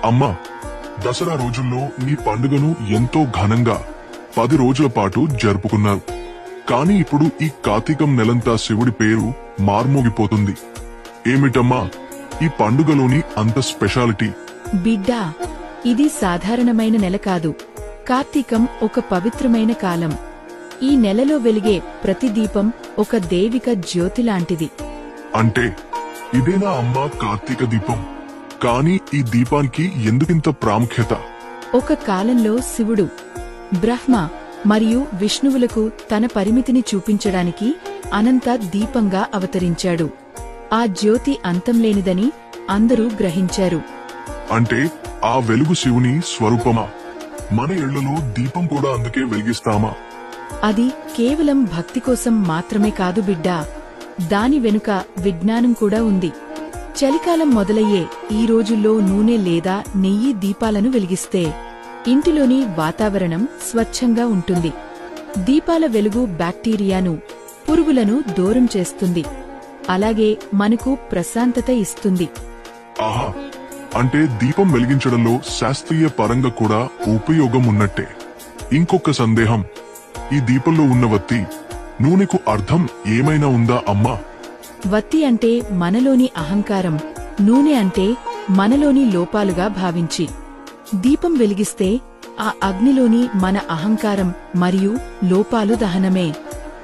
అమ్మా, దసరా రోజుల్లో ఈ పండుగను ఎంతో ఘనంగా 10 రోజుల పాటు జరుపుకున్నారు. కాని ఇప్పుడు ఈ కార్తీకం నెలంతా శివుడి పేరు మార్మోగిపోతుంది. ఏమిటమ్మా ఈ పండుగలోని అంత స్పెషాలిటీ? బిడ్డా, ఇది సాధారణమైన నెల కాదు. కార్తీకం ఒక పవిత్రమైన కాలం. ఈ నెలలో వెలిగే ప్రతి దీపం ఒక దైవిక జ్యోతిలాంటిది. అంటే ఇదేనా అమ్మా కార్తీక దీపం? కాని ఈ దీపానికి ఎందుకింత ప్రాముఖ్యత? ఒక కాలంలో శివుడు, బ్రహ్మ మరియు విష్ణువులకు తన పరిమితిని చూపించడానికి అనంత దీపంగా అవతరించాడు. ఆ జ్యోతి అంతంలేనిదని అందరూ గ్రహించారు. అంటే ఆ వెలుగు శివుని స్వరూపమా? మన ఇళ్లలో దీపం కూడా అందుకే వెలిగిస్తామా? అది కేవలం భక్తి కోసం మాత్రమే కాదు బిడ్డా, దాని వెనుక విజ్ఞానం కూడా ఉంది. చలికాలం మొదలయ్యే ఈ రోజుల్లో నూనె లేదా నెయ్యి దీపాలను వెలిగిస్తే ఇంటిలోని వాతావరణం స్వచ్ఛంగా ఉంటుంది. దీపాల వెలుగు బ్యాక్టీరియాను, పురుగులను దూరం చేస్తుంది. అలాగే మనకు ప్రశాంతత ఇస్తుంది. ఆహా, అంటే దీపం వెలిగించడంలో శాస్త్రీయ పరంగా కూడా ఉపయోగం ఉన్నట్టే. ఇంకొక సందేహం, ఈ దీపంలో ఉన్న వత్తి, నూనెకు అర్థం ఏమైనా ఉందా అమ్మా? వత్తి అంటే మనలోని అహంకారం, నూనె అంటే మనలోని లోపాలుగా భావించి దీపం వెలిగిస్తే ఆ అగ్నిలోని మన అహంకారం మరియు లోపాలు దహనమే.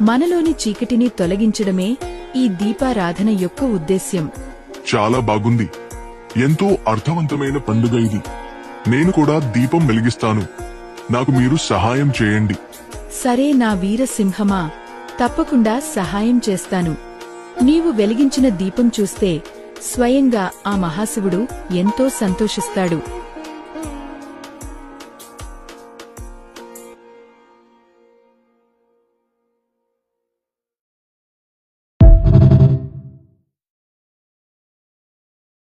మనలోని చీకటిని తొలగించడమే ఈ దీపారాధన యొక్క ఉద్దేశ్యం. చాలా బాగుంది. ఎంతో అర్థవంతమైన పండుగ ఇది. నేను కూడా దీపం వెలిగిస్తాను. నాకు మీరు సహాయం చేయండి. సరే నా వీరసింహమా, తప్పకుండా సహాయం చేస్తాను. నీవు వెలిగించిన దీపం చూస్తే స్వయంగా ఆ మహాశివుడు ఎంతో సంతోషిస్తాడు.